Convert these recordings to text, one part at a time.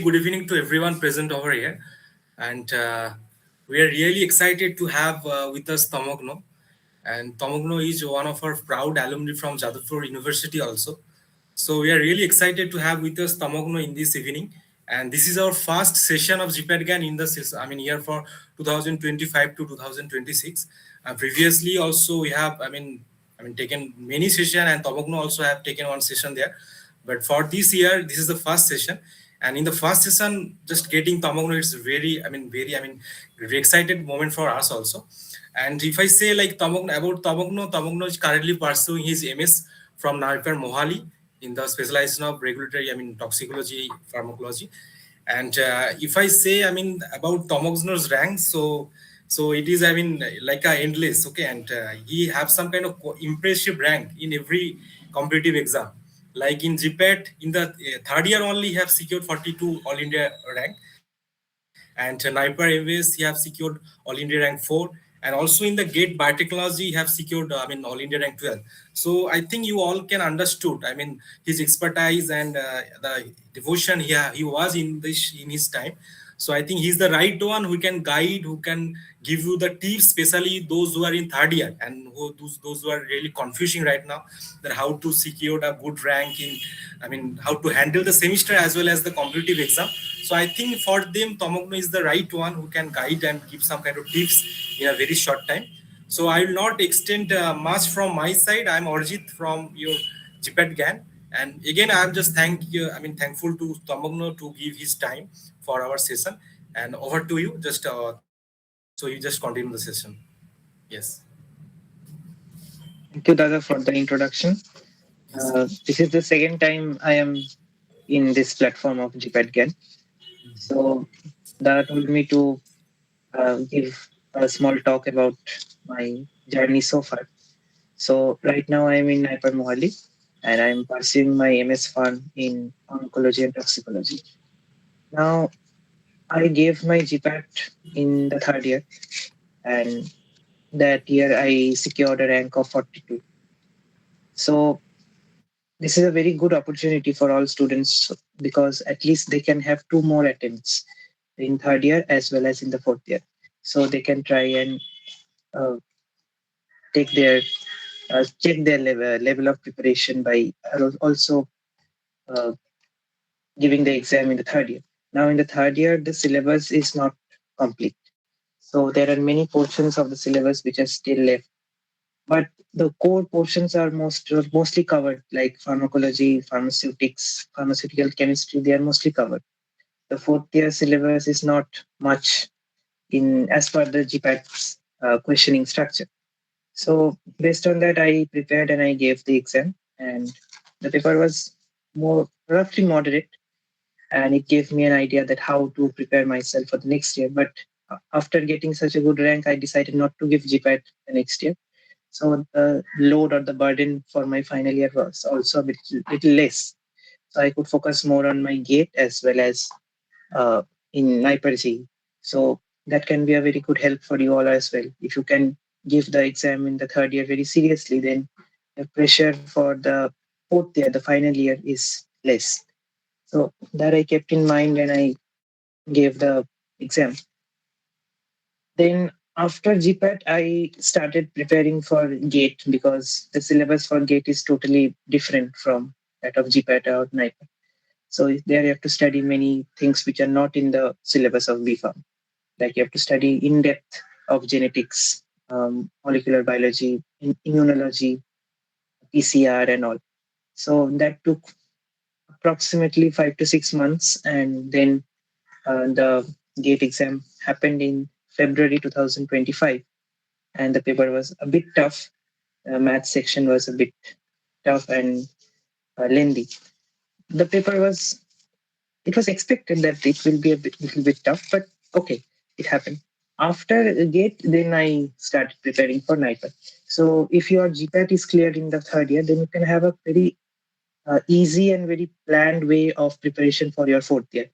good evening to everyone present over here. And we are really excited to have with us Tamoghno. And Tamoghno is one of our proud alumni from Jadavpur University also. So we are really excited to have with us Tamoghno in this evening. And this is our first session of GPAT-GYAN in the year for 2025 to 2026. Previously also we have taken many session, and Tamoghno also have taken one session there. But for this year, this is the first session. And in the first session, just getting Tamoghno, it's very excited moment for us also. And if I say like Tamoghno is currently pursuing his MS from NIPER-Mohali in the specialization of regulatory, toxicology, pharmacology. And if I say, about Tamoghno's rank, so it is, like a endless, okay, and he have some kind of impressive rank in every competitive exam. Like in GPAT, in the third year only, he have secured 42 All India rank, and NIPER MS, he have secured All India rank 4, and also in the GATE biotechnology, he have secured, All India rank 12. So I think you all can understood, his expertise and the devotion he was in his time. So I think he's the right one who can guide, who can give you the tips, especially those who are in third year and those who are really confusing right now, that how to secure a good rank in, how to handle the semester as well as the competitive exam. So I think for them, Tamoghno is the right one who can guide and give some kind of tips in a very short time. So I will not extend much from my side. I'm Arjit from your GPAT GAN. And again, I'm just thankful to Tamoghno to give his time for our session. And over to you. Just so you just continue the session. Yes. Thank you, Dada, for the introduction. Yes. This is the second time I am in this platform of GPAT GAN. So, Dada told me to give a small talk about my journey so far. So, right now I am in NIPER Mohali and I am pursuing my M.Pharm in oncology and toxicology. Now, I gave my GPAT in the third year, and that year I secured a rank of 42. So, this is a very good opportunity for all students because at least they can have two more attempts in third year as well as in the fourth year. So they can try and uh, take their check their level of preparation by also uh, giving the exam in the third year. Now in the third year, the syllabus is not complete. So there are many portions of the syllabus which are still left. But the core portions are mostly covered, like pharmacology, pharmaceutics, pharmaceutical chemistry. They are mostly covered. The fourth year syllabus is not much in as per the GPAT questioning structure. So based on that, I prepared and I gave the exam, and the paper was more roughly moderate, and it gave me an idea that how to prepare myself for the next year. But after getting such a good rank, I decided not to give GPAT the next year. So the load or the burden for my final year was also a little less. So I could focus more on my GATE as well as uh, in NIPER-JEE. So that can be a very good help for you all as well. If you can give the exam in the third year very seriously, then the pressure for the fourth year, the final year, is less. So that I kept in mind when I gave the exam. Then after GPAT, I started preparing for GATE because the syllabus for GATE is totally different from that of GPAT or NIPER. So there you have to study many things which are not in the syllabus of B.Pharm. Like you have to study in depth of genetics, molecular biology, immunology, PCR, and all. So that took approximately 5 to 6 months, and then the GATE exam happened in February 2025, and the paper was a bit tough. Math section was a bit tough and lengthy. The paper was it was expected that it will be a little bit tough, but okay, it happened. After GATE, then I started preparing for NIPER. So if your GPAT is cleared in the third year, then you can have a very easy and very planned way of preparation for your fourth year.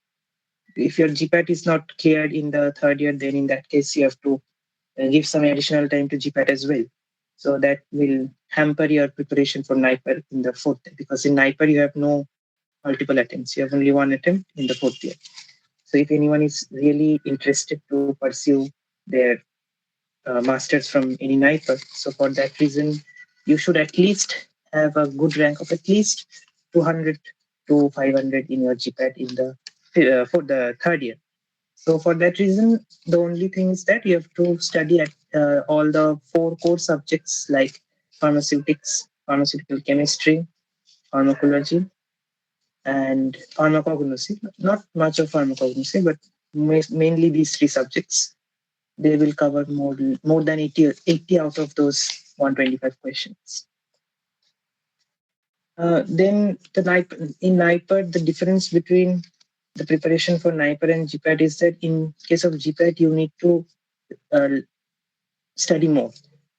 If your GPAT is not cleared in the third year, then in that case you have to give some additional time to GPAT as well. So that will hamper your preparation for NIPER in the fourth year because in NIPER you have no multiple attempts. You have only one attempt in the fourth year. So if anyone is really interested to pursue their masters from any NIPER, so for that reason, you should at least have a good rank of at least 200 to 500 in your GPAT in the for the third year. So for that reason, the only thing is that you have to study at all the four core subjects like pharmaceutics, pharmaceutical chemistry, pharmacology, and pharmacognosy. Not much of pharmacognosy, but mainly these three subjects. They will cover more than 80 out of those 125 questions. Then in NIPER, the difference between the preparation for NIPER and GPAT is that in case of GPAT, you need to uh, study more.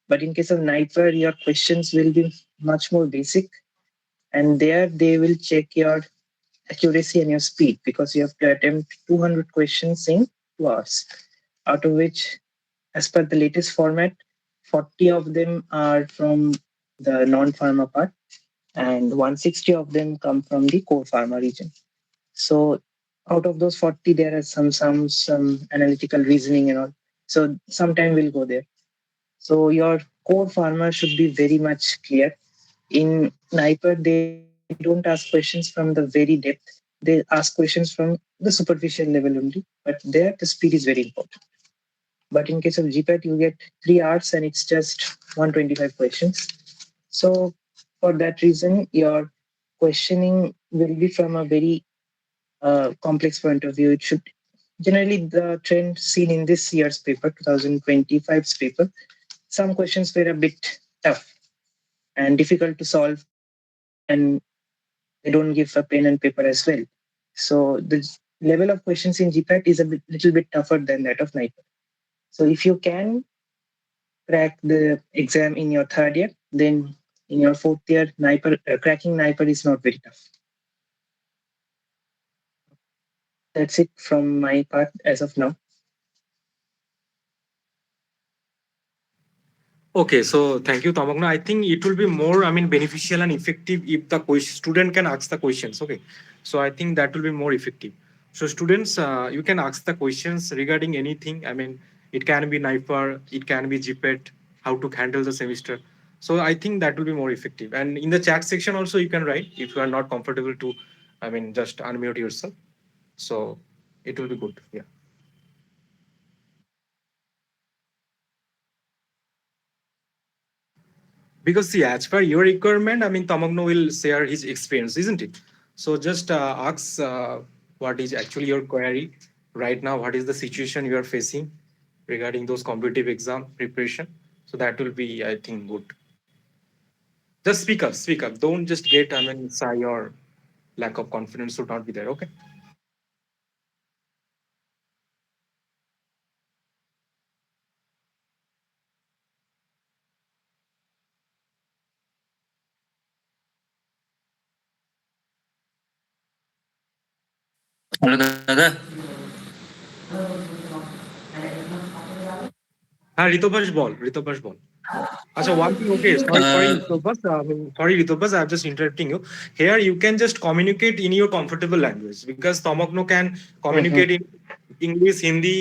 But in case of NIPER, your questions will be much more basic, and there they will check your accuracy and your speed because you have to attempt 200 questions in 2 hours, out of which, as per the latest format, 40 of them are from the non-pharma part, and 160 of them come from the core pharma region. So out of those 40, there are some analytical reasoning and all. So some time will go there. So your core pharma should be very much clear. In NIPER, they don't ask questions from the very depth. They ask questions from the superficial level only. But there, the speed is very important. But in case of GPAT, you get 3 hours and it's just 125 questions. So for that reason, your questioning will be from a very complex point of view. It should generally the trend seen in this year's paper, 2025's paper. Some questions were a bit tough and difficult to solve, and they don't give a pen and paper as well. So the level of questions in GPAT is little bit tougher than that of NIPER. So if you can crack the exam in your third year, then in your fourth year, cracking NIPER is not very tough. That's it from my part as of now. Okay, so thank you, Tamoghno. I think it will be more, I mean, beneficial and effective if the student can ask the questions. Okay, so I think that will be more effective. So students, you can ask the questions regarding anything. I mean, it can be NIPER, it can be GPET, how to handle the semester. So I think that will be more effective. And in the chat section also, you can write if you are not comfortable to, I mean, just unmute yourself. So it will be good. Yeah. Because see, as per your requirement, I mean, Tamoghno will share his experience, isn't it? So just ask what is actually your query right now. What is the situation you are facing regarding those competitive exam preparation? So that will be, I think, good. Just speak up, speak up. Don't just get, I mean, shy or lack of confidence should not be there. Okay. Hello দাদা। হ্যাঁ ঋতবাস বল, ঋতবাস বল। Acha, one thing, okay, sorry, ah, Ritobas, sorry, Ritobas, I'm just interrupting you. Here, you can just communicate in your comfortable language because Tamoghno can Mhm. communicate in English, Hindi,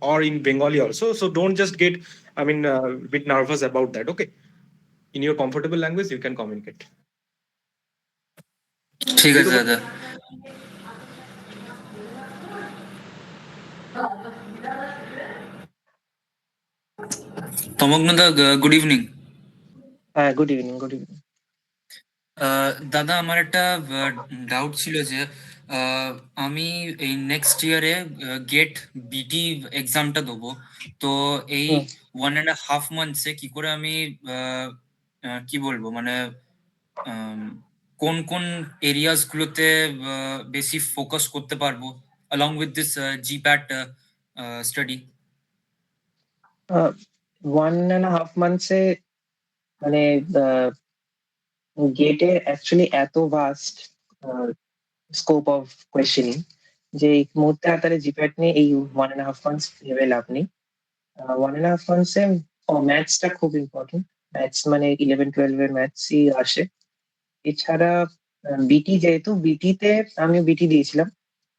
or in Bengali also. So don't just get, I mean, a bit nervous about that. Okay, in your comfortable language, you can communicate. ঠিক আছে Ritobas, দাদা। তমগ্নদা, good evening. Good evening. Good evening. দাদা, আমার একটা doubt ছিল যে আহ, আমি এই নেক্সট ইয়ারে গেট বিটি এক্সামটা দেবো। তো এই Mm. 1.5 মান্থসে কি করে আমি কি বলবো মানে কোন কোন এরিয়াস গুলোতে বেশি ফোকাস করতে পারবো along with this GPAT study? 1.5 months মানে গেটে অ্যাকচুয়ালি এত ভাস্ট স্কোপ অফ কোয়েশ্চেনিং যে এই মুহূর্তে আর তাহলে জিপ্যাট নিয়ে এই 1.5 months ভেবে লাভ নেই। 1.5 months ম্যাথসটা খুব ইম্পর্টেন্ট। ম্যাথস মানে 11-12 এর ম্যাথসই আসে। এছাড়া বিটি, যেহেতু বিটিতে আমি বিটি দিয়েছিলাম,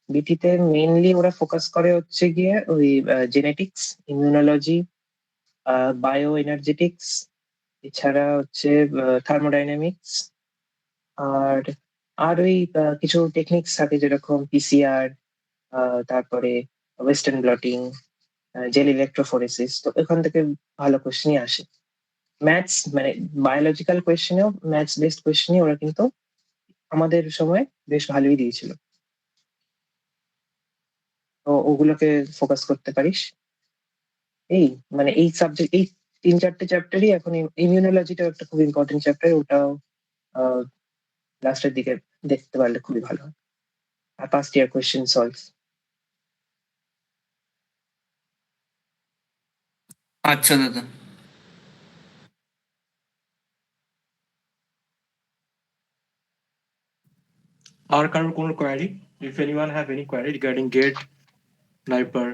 বিটিতে মেইনলি ওরা ফোকাস করে হচ্ছে গিয়ে ওই জেনেটিক্স, ইমিউনোলজি, বায়ো এনার্জেটিক্স, এছাড়া হচ্ছে থার্মোডাইনামিক্স, আর আর ওই কিছু টেকনিক্স থাকে যেরকম পিসিআর, তারপরে ওয়েস্টার্ন ব্লটিং, জেল ইলেকট্রোফোরেসিস। তো এখান থেকে ভালো কোয়েশ্চেনই আসে। ম্যাথস মানে বায়োলজিক্যাল কোয়েশ্চেনেও ম্যাথস বেসড কোয়েশ্চেনই ওরা কিন্তু আমাদের সময় বেশ ভালোই দিয়েছিল। তো ওগুলোকে ফোকাস করতে পারিস। এই মানে এই সাবজেক্ট, এই 3-4টে চ্যাপ্টারই এখন, ইমিউনোলজিটাও একটা খুব ইম্পর্টেন্ট চ্যাপ্টার, ওটাও লাস্টের দিকে দেখতে পারলে খুবই ভালো হয়। আর পাস্ট ইয়ার কোয়েশ্চেন সলভ। আচ্ছা দাদা। আর কারোর কোনো query? If anyone have any query regarding GATE, NIPER?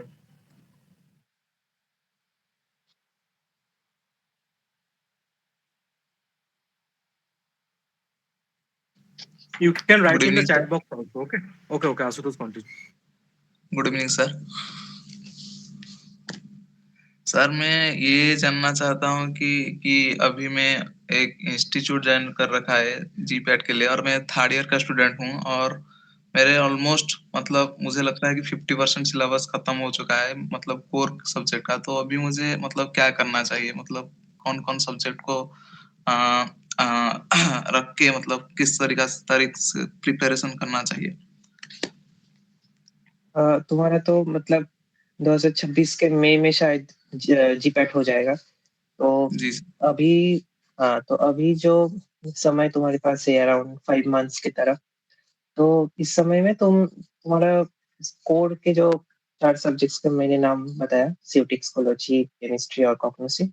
You can write Good in the evening, chat sir. box also. Okay. Okay. Asutosh, continue. Good evening sir. Sir मैं ये जानना चाहता हूँ कि अभी मैं एक इंस्टीट्यूट ज्वाइन कर रखा है जीपैट के लिए, और मैं थर्ड ईयर का स्टूडेंट हूँ, और मेरे ऑलमोस्ट मतलब मुझे लगता है कि 50% सिलेबस खत्म हो चुका है, मतलब कोर सब्जेक्ट का। तो अभी मुझे मतलब क्या करना चाहिए, मतलब कौन कौन सब्जेक्ट को आ, रख के मतलब किस तारीख से प्रिपरेशन करना चाहिए? तुम्हारा तो मतलब 2026 के मई में शायद जीपैट हो जाएगा। तो जी अभी, हाँ, तो अभी जो समय तुम्हारे पास है अराउंड 5 मंथ्स की तरह, तो इस समय में तुम्हारा कोर के जो 4 सब्जेक्ट्स के मैंने नाम बताया, सियोटिक्सोलॉजी, केमिस्ट्री और कॉग्निटिव,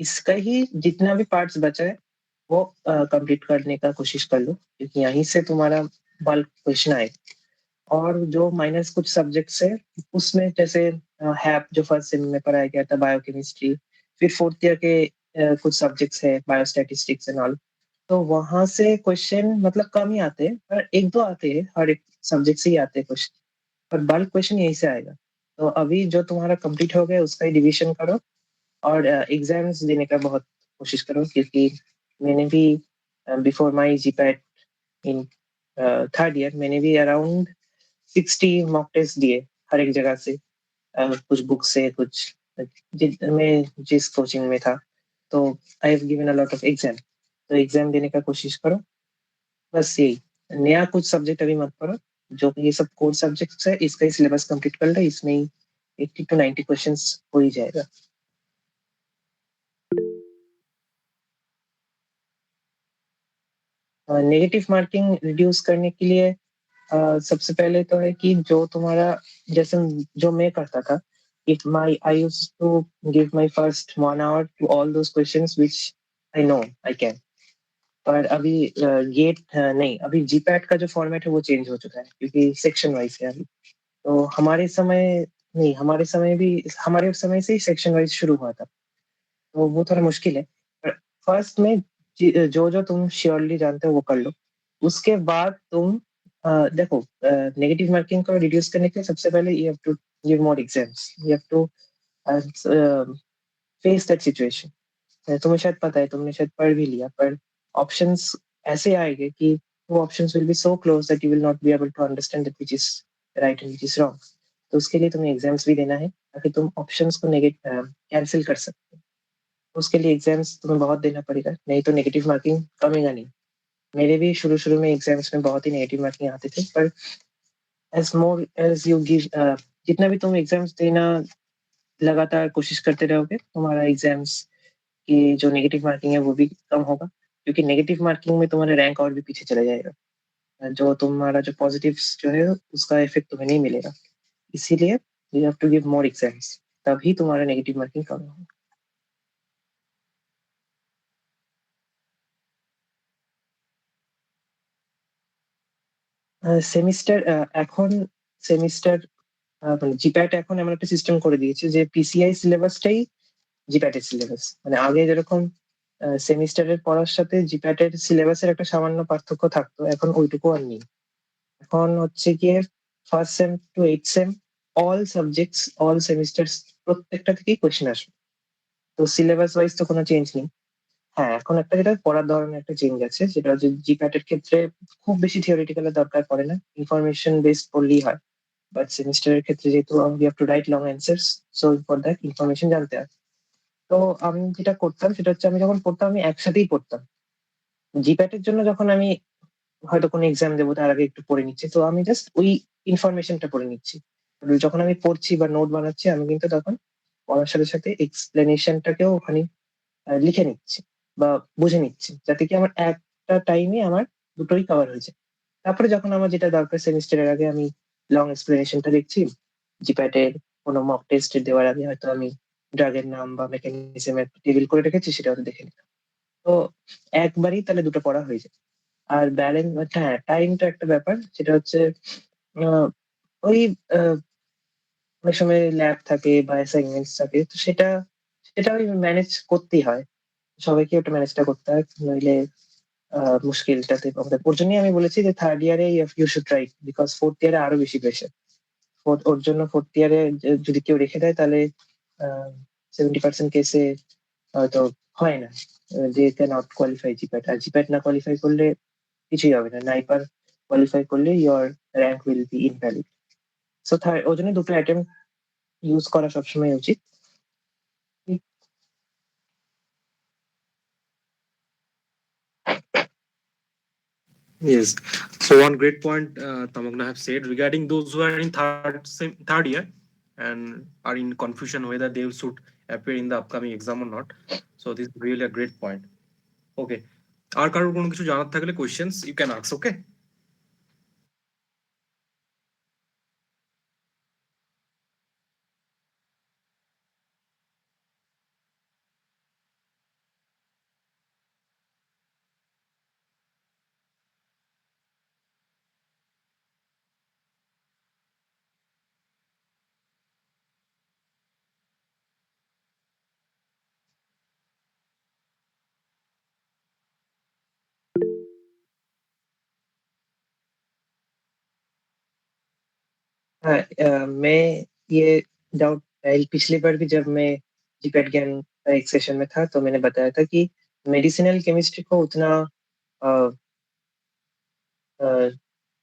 इसका ही जितना भी पार्ट्स बचा है वो कंप्लीट करने का कोशिश कर लो, क्योंकि यहीं से तुम्हारा बल्क क्वेश्चन आए। और जो माइनस कुछ सब्जेक्ट्स है उसमें जैसे हैप जो फर्स्ट सेम में पढ़ाया गया था, बायोकेमिस्ट्री, फिर फोर्थ ईयर के कुछ सब्जेक्ट्स है, बायोस्टैटिस्टिक्स एंड ऑल, तो वहां से क्वेश्चन मतलब कम ही आते हैं, पर एक दो आते हैं, हर एक सब्जेक्ट से ही आते हैं क्वेश्चन, पर बल्क क्वेश्चन यहीं से आएगा। तो अभी जो तुम्हारा कंप्लीट हो गया उसका ही डिवीजन करो, और एग्जाम्स देने का बहुत कोशिश करो, क्योंकि मैंने भी before my GPAT in third year मैंने भी अराउंड 60 मॉक टेस्ट दिए, हर एक जगह से, कुछ बुक से, कुछ मैं जिस कोचिंग में था। तो I have given a lot of exam, तो एग्जाम देने का कोशिश करो। बस यही, नया कुछ सब्जेक्ट अभी मत पढ़ो, जो ये सब कोर सब्जेक्ट्स है इसका ही सिलेबस कंप्लीट कर लो, इसमें ही 80 to 90 क्वेश्चंस हो ही जाएगा। नेगेटिव मार्किंग रिड्यूस करने के लिए सबसे पहले तो है कि जो तुम्हारा, जैसे जो मैं करता था, if my I use to give my first 1 hour to all those questions which I know I can. पर अभी गेट नहीं, अभी जीपैट का जो फॉर्मेट है वो चेंज हो चुका है, क्योंकि सेक्शन वाइज है अभी। तो हमारे समय नहीं, हमारे समय से ही सेक्शन वाइज शुरू हुआ था, तो वो थोड़ा मुश्किल है। पर फर्स्ट में जो जो तुम श्योरली जानते हो वो कर लो। उसके बाद तुम देखो, नेगेटिव मार्किंग को रिड्यूस करने के लिए सबसे पहले you have to give more exams, you have to face that situation. तुम्हें शायद पता है, तुमने शायद पढ़ भी लिया, पर ऑप्शंस ऐसे आएंगे कि वो options will be so close that you will not be able to understand that which is right and which is wrong. तो उसके लिए तुम्हें एग्जाम्स भी देना है, ताकि तुम ऑप्शंस को कैंसिल कर सकते हो। उसके लिए एग्जाम्स तुम्हें बहुत देना पड़ेगा, नहीं तो नेगेटिव मार्किंग कमेगा नहीं। मेरे भी शुरू शुरू में एग्जाम्स में बहुत ही नेगेटिव मार्किंग आते थे, पर as more as you give, जितना भी तुम एग्जाम्स देना लगातार कोशिश करते रहोगे, तुम्हारा एग्जाम्स की जो नेगेटिव मार्किंग है वो भी कम होगा, क्योंकि नेगेटिव मार्किंग में तुम्हारा रैंक और भी पीछे चला जाएगा। जो तुम्हारा जो पॉजिटिव जो है उसका इफेक्ट तुम्हें नहीं मिलेगा। इसीलिए you have to give more exams, तभी तुम्हारा नेगेटिव मार्किंग कम होगा। সেমিস্টার এখন সেমিস্টার মানে জিপ্যাট এখন এমন একটা সিস্টেম করে দিয়েছে যে পিসিআই সিলেবাসটাই জিপ্যাটের সিলেবাস। মানে আগে যেরকম সেমিস্টারের পড়ার সাথে জিপ্যাটের সিলেবাসের একটা সামান্য পার্থক্য থাকতো, এখন ওইটুকু আর নেই। এখন হচ্ছে গিয়ে first same to 8 same all subjects all semesters প্রত্যেকটা থেকেই কোয়েশ্চেন আসবে। তো সিলেবাস ওয়াইজ তো কোনো চেঞ্জ নেই। হ্যাঁ, এখন একটা যেটা পড়ার ধরনের একটা চেঞ্জ আছে, সেটা হচ্ছে জিপ্যাট এর ক্ষেত্রে খুব বেশি থিওরিটিক্যালের দরকার পড়ে না, ইনফরমেশন বেসড পড়লেই হয়। বাট সেমিস্টারের ক্ষেত্রে যেহেতু we have to right long answers, so for that information জানতে হয়। তো আমি যেটা করতাম সেটা হচ্ছে, আমি যখন পড়তাম আমি একসাথেই পড়তাম। জিপ্যাট এর জন্য যখন আমি হয়তো কোনো এক্সাম দেবো তার আগে একটু পড়ে নিচ্ছি, তো আমি জাস্ট ওই ইনফরমেশনটা পড়ে নিচ্ছি। যখন আমি পড়ছি বা নোট বানাচ্ছি, আমি কিন্তু তখন পড়ার সাথে সাথে এক্সপ্লেনেশনটাকেও ওখানে লিখে নিচ্ছি বা বুঝে নিচ্ছি, যাতে কি আমার একটা টাইমে আমার দুটোই কভার হয়ে যায়। তারপরে যখন আমার যেটা দরকার সেমিস্টারের আগে, আমি লং এক্সপ্লেনেশনটা দেখছি। জিপ্যাট এর কোনো মক টেস্ট দেওয়ার আগে হয়তো আমি ড্রাগের নাম বা মেকানিজম এর টেবিল করে রেখেছি, সেটা হয়তো দেখে নিলাম। তো একবারই তাহলে দুটো পড়া হয়ে যায়। আর ব্যালেন্স, হ্যাঁ টাইমটা একটা ব্যাপার, সেটা হচ্ছে আহ, ওই অনেক সময় ল্যাব থাকে বা অ্যাসাইনমেন্টস থাকে, তো সেটা সেটা ওই ম্যানেজ করতেই হয়। সবাইকে ওটা ম্যানেজটা করতে হয়, নইলে মুশকিলটাতে আমাদের। ওর জন্যই আমি বলেছি যে থার্ড ইয়ারে you should try, because fourth ইয়ারে আরো বেশি প্রেশার। ওর জন্য ফোর্থ ইয়ারে যদি কেউ রেখে দেয়, তাহলে 70% কেসে হয়তো হয় না, যে নট কোয়ালিফাই জিপ্যাট। আর জিপ্যাট না কোয়ালিফাই করলে কিছুই হবে না, নাইপার কোয়ালিফাই করলে your rank will be invalid. So ওর জন্য দুটো অ্যাটেম্প ইউজ করা সবসময় উচিত। Yes. So one great point Tamoghno have said regarding those who are in third year and are in confusion whether they should appear in the upcoming exam or not. So this is really a great point. Okay. আর কারোর কোনো কিছু জানার থাকলে questions you can ask, okay? हाँ, मैं ये doubt पिछली बार भी जब मैं जीपैट ज्ञान का एक सेशन में था, तो मैंने बताया था कि मेडिसिनल केमिस्ट्री को उतना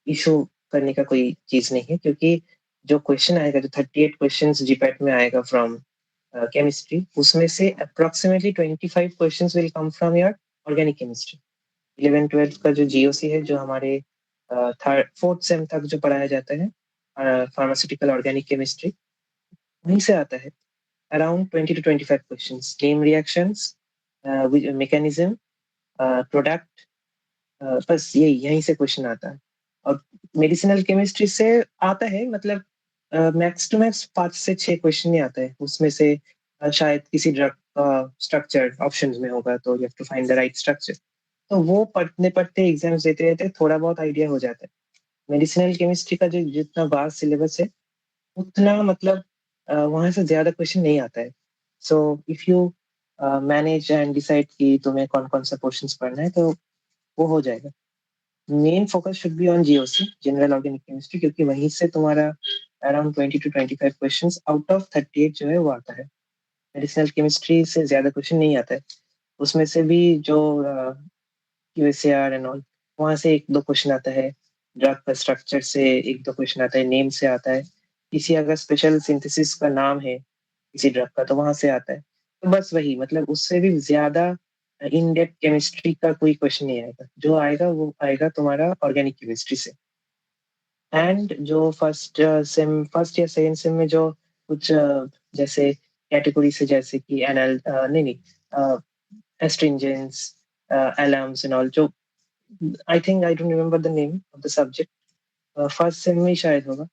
इशू करने का कोई चीज नहीं है, क्योंकि जो क्वेश्चन आएगा, जो 38 क्वेश्चंस जीपैट में आएगा फ्रॉम केमिस्ट्री, उसमें से approximately 25 questions will come from your organic chemistry. 11-12 का जो जीओसी है, जो हमारे थर्ड फोर्थ सेम तक जो पढ़ाया जाता है, फार्मास्यूटिकल ऑर्गेनिक केमिस्ट्री, वहीं से आता है। Around 20 to 25 questions, name reactions, mechanism, product, बस यही यहीं से क्वेश्चन आता है। और मेडिसिनल केमिस्ट्री से आता है, मतलब मैक्स टू मैक्स 5 से 6 क्वेश्चन ही आता है। उसमें से शायद किसी ड्रग का स्ट्रक्चर ऑप्शंस में होगा, तो you have to find the right structure. तो वो पढ़ते पढ़ते एग्जाम्स देते रहते थोड़ा बहुत आइडिया हो जाता है। मेडिसिनल केमिस्ट्री का जो जितना वास्ट सिलेबस है, उतना मतलब वहां से ज्यादा क्वेश्चन नहीं आता है। So if you manage and decide कि तुम्हें कौन कौन सा क्वेश्चंस पढ़ना है, तो वो हो जाएगा। Main focus should be on GOC, general organic chemistry, क्योंकि वहीं से तुम्हारा around 20 to 25 questions out of 38 जो है वो आता है। मेडिसिनल केमिस्ट्री से ज्यादा क्वेश्चन नहीं आता है। उसमें से भी जो यूएसएआर एंड ऑल, वहां से एक दो क्वेश्चन आता है। ड्रग का स्ट्रक्चर से एक दो क्वेश्चन आता है, नेम से आता है। किसी अगर स्पेशल सिंथेसिस का नाम है किसी ड्रग का, तो वहां से आता है। तो बस वही, मतलब उससे भी ज्यादा इन डेप्थ केमिस्ट्री का कोई क्वेश्चन नहीं आएगा। जो आएगा वो आएगा तुम्हारा ऑर्गेनिक केमिस्ट्री से। एंड जो फर्स्ट या सेकेंड सेम में जो कुछ जैसे कैटेगरी से, जैसे कि एनल नहीं नहीं एस्ट्रिंजेंस, एलम्स एंड ऑल, जो I think I don't remember the name of the subject, first sem में ही शायद होगा।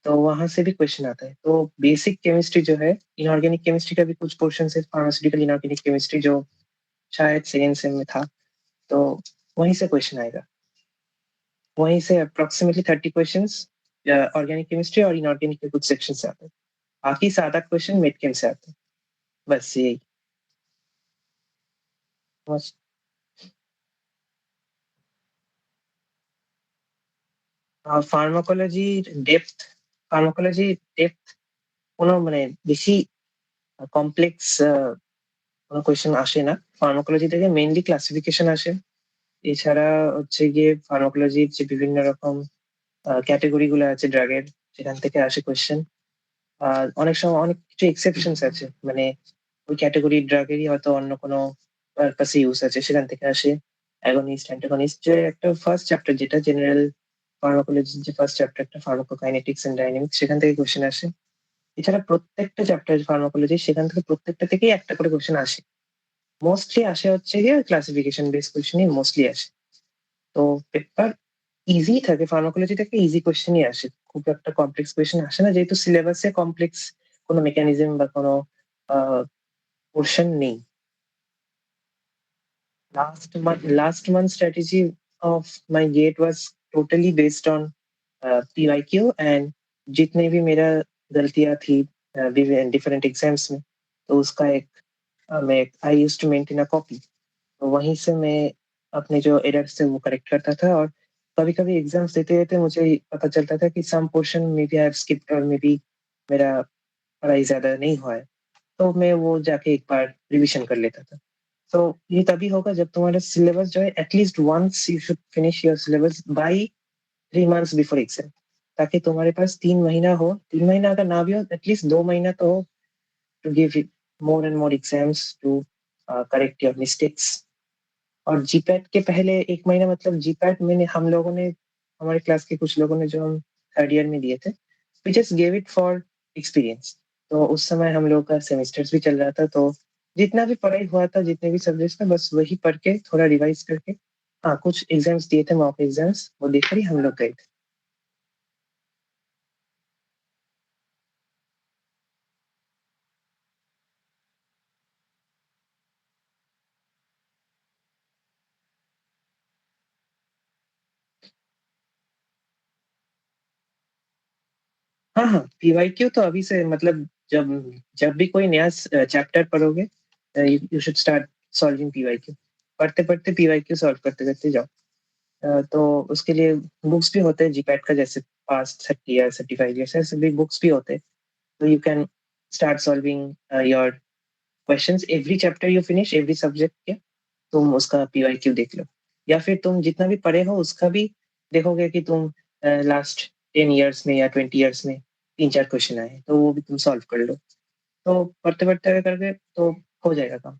तो वहां से भी क्वेश्चन आता है। तो बेसिक केमिस्ट्री जो है, इनऑर्गेनिक केमिस्ट्री का भी कुछ पोर्शन है, फार्मास्यूटिकल इनऑर्गेनिक केमिस्ट्री, जो शायद सेकेंड सेम में था, तो वहीं से क्वेश्चन आएगा। वहीं से अप्रोक्सीमेटली 30 क्वेश्चंस ऑर्गेनिक केमिस्ट्री और इनऑर्गेनिक के कुछ सेक्शन से आते हैं। बाकी 7-8 क्वेश्चन मेड केम से आते हैं। बस यही। बस। ফার্মাকোলজি ডেপথ কোনো মানে বেশি কমপ্লেক্স কোনো কোয়েশ্চেন আসে না। ফার্মাকোলজি থেকে মেইনলি ক্লাসিফিকেশন আসে। এছাড়া হচ্ছে গিয়ে ফার্মাকোলজির যে বিভিন্ন রকম ক্যাটেগরি গুলো আছে ড্রাগের, সেখান থেকে আসে কোয়েশ্চেন। আর অনেক সময় অনেক কিছু এক্সেপশনস আছে, মানে ওই ক্যাটেগরি ড্রাগেরই হয়তো অন্য কোনো পারপাসে ইউজ আছে, সেখান থেকে আসে। অ্যাগনিস্ট, অ্যান্টাগনিস্ট, যে একটা ফার্স্ট চ্যাপ্টার যেটা জেনারেল ফার্মাকোলজির যে ফার্স্ট চ্যাপ্টারটা ফার্মাকোকাইনেটিক্স এন্ড ডাইনামিক্স, সেখান থেকে কোয়েশ্চেন আসে। এছাড়া প্রত্যেকটা চ্যাপ্টার ফার্মাকোলজি সেখান থেকে প্রত্যেকটা থেকেই একটা করে কোয়েশ্চেন আসে। মোস্টলি আসে হচ্ছে গিয়ে ক্লাসিফিকেশন বেস কোয়েশ্চেনই মোস্টলি আসে। তো পেপার ইজি থাকে, ফার্মাকোলজি থেকে ইজি কোয়েশ্চেনই আসে, খুব একটা কমপ্লেক্স কোয়েশ্চেন আসে না, যেহেতু সিলেবাসে কমপ্লেক্স কোনো মেকানিজম বা কোনো পোর্শন নেই। Last month strategy of my gate was totally based on PYQ, and जितने भी मेरा गलतियां थी डिफरेंट एग्जाम्स में, तो उसका एक मैं I use to maintain a copy. तो वहीं से मैं अपने जो एरर्स थे वो करेक्ट करता था। और कभी कभी एग्जाम्स देते देते मुझे पता चलता था कि सम पोर्शन में भी आई हैव स्किप्ड, और मे बी मेरा पढ़ाई ज्यादा नहीं हुआ है, तो मैं वो जाके एक बार रिवीजन कर लेता था। तो ये तभी होगा जब तुम्हारा सिलेबस जो है at least once you should finish your syllabus by 3 months before exam, ताकि तुम्हारे पास 3 महीना हो। 3 महीना अगर ना भी हो, एटलीस्ट 2 महीना तो हो to give more and more exams to correct your mistakes. और जीपैट के पहले 1 महीना, मतलब जीपैट मैंने हम लोगों ने, हमारे क्लास के कुछ लोगों ने जो हम थर्ड ईयर में दिए थे, we just gave it for experience. तो उस समय हम लोग का सेमेस्टर्स भी चल रहा था, तो जितना भी पढ़ाई हुआ था, जितने भी सब्जेक्ट्स था, बस वही पढ़ के थोड़ा रिवाइज करके, हाँ कुछ एग्जाम्स दिए थे, मॉक एग्जाम्स, वो देकर ही हम लोग गए थे। हाँ हाँ, पीवाईक्यू तो अभी से, मतलब जब जब भी कोई नया चैप्टर पढ़ोगे, you should start solving PYQ. पढ़ते पढ़ते पीवाईक्यू सॉल्व करते करते जाओ। तो उसके लिए बुक्स भी होते हैं जीपैट का, जैसे पास्ट 30 ईयर 35 ईयर ऐसे भी बुक्स भी होते हैं। तो you can start solving your questions every chapter you finish, every subject के तुम उसका पीवाईक्यू देख लो। या फिर तुम जितना भी पढ़े हो उसका भी देखोगे कि तुम लास्ट 10 ईयर्स में या 20 ईयर्स में 3 4 क्वेश्चन आए, तो वो भी तुम सॉल्व कर लो। तो पढ़ते पढ़ते करके तो हो जाएगा काम।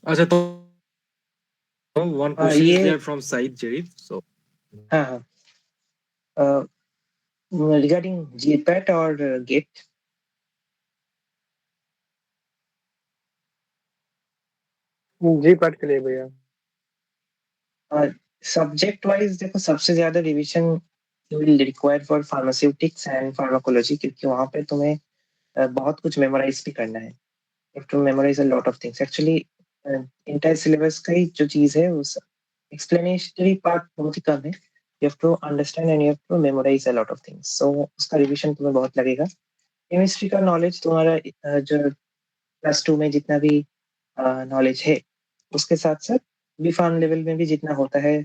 Acha, so one question is ये there from Said Jarif. So हाँ हाँ, रिगार्डिंग जीपैट और गेट। जी पैट के लिए भैया। सब्जेक्ट वाइज देखो, सबसे ज्यादा revision you will require for pharmaceutics and pharmacology, क्योंकि वहां पे तुम्हें बहुत कुछ मेमोराइज भी करना है। You to memorise a lot of things actually. Entire syllabus का ही जो चीज है, उस एक्सप्लेनेटरी पार्ट बहुत ही कम है। You have to understand and you have to memorise a lot of things, so उसका रिवीजन तुम्हें बहुत लगेगा। केमिस्ट्री का नॉलेज तुम्हारा जो +2 में जितना भी नॉलेज है, उसके साथ साथ बी फार्म लेवल में भी जितना होता है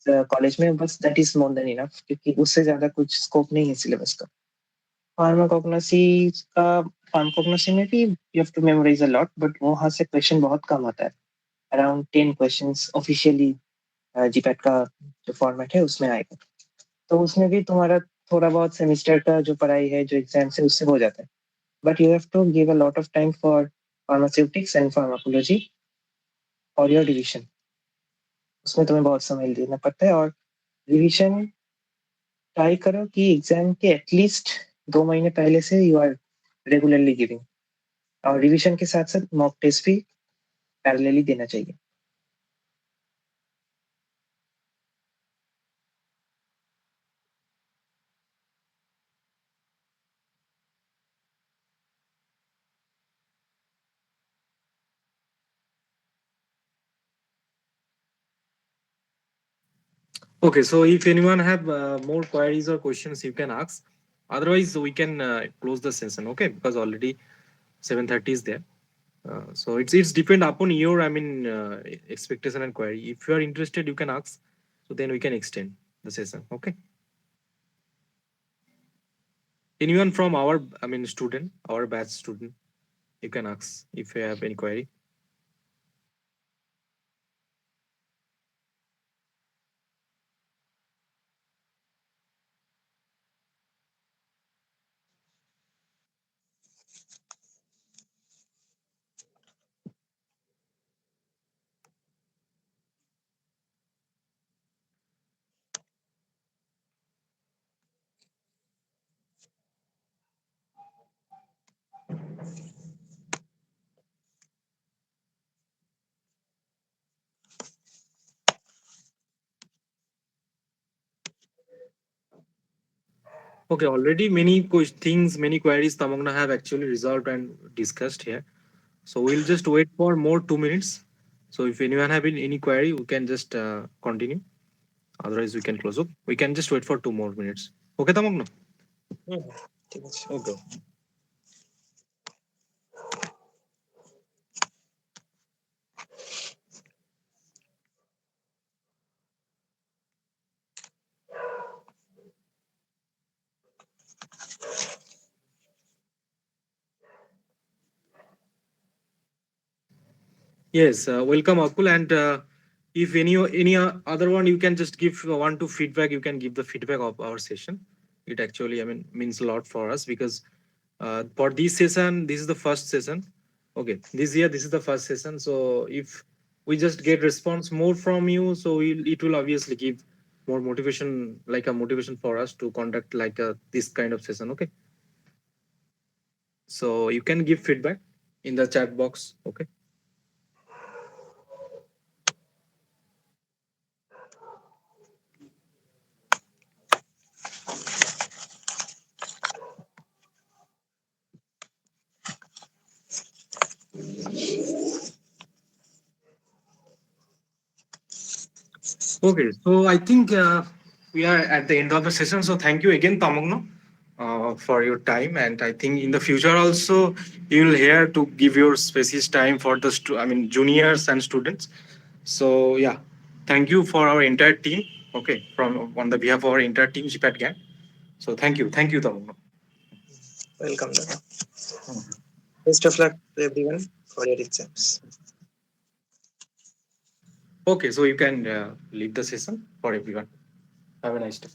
कॉलेज में, बस that is more than enough, क्योंकि उससे ज्यादा कुछ स्कोप नहीं है सिलेबस का। फार्माकोग्नोसी का फार्माकोग्नोसी में भी you have to memorise a lot, but वहां से क्वेश्चन बहुत कम आता है। अराउंड 10 क्वेश्चंस ऑफिशियली जीपैट का जो फॉर्मेट है उसमें आएगा। तो उसमें भी तुम्हारा थोड़ा बहुत सेमेस्टर का जो पढ़ाई है, जो एग्जाम है, उससे हो जाता है। But you have to give a lot of time for pharmaceutics and pharmacology और योर डिवीजन। उसमें तुम्हें बहुत समय देना पड़ता है। और रिवीजन ट्राई करो कि एग्जाम के एटलीस्ट 2 महीने पहले से यू आर रेगुलरली गिविंग। और रिवीजन के साथ साथ मॉक टेस्ट भी पैरेलली देना चाहिए। Okay, so if anyone have more queries or questions, you can ask. Otherwise, we can close the session. Okay, because already 7:30 is there. So it's depend upon your expectation and query. If you are interested, you can ask. So then we can extend the session. Okay. Anyone from our student, our batch student, you can ask if you have any query. Okay, already many things, many queries Tamogna have actually resolved and discussed here. So we'll just wait for more 2 minutes. So if anyone have any query, we can just continue. Otherwise, we can close up. We can just wait for 2 more minutes. Okay, Tamogna? ঠিক আছে। Okay. Yes, welcome, Akul. And if any other one, you can just give one to feedback. You can give the feedback of our session. It actually, means a lot for us because for this session, this is the first session. Okay, this year this is the first session. So if we just get response more from you, so it will obviously give more motivation, like a motivation for us to conduct like this kind of session. Okay, so you can give feedback in the chat box. Okay. Okay, so I think we are at the end of the session. So thank you again, Tamogno, for your time. And I think in the future also you will here to give your spacious time for the juniors and students. So yeah, thank you for our entire team. Okay, from on the behalf of our entire team, GPAT Gang. So thank you, Tamogno. Welcome, Dada. Best of luck to everyone for your exams. Okay, so you can leave the session for everyone. Have a nice day.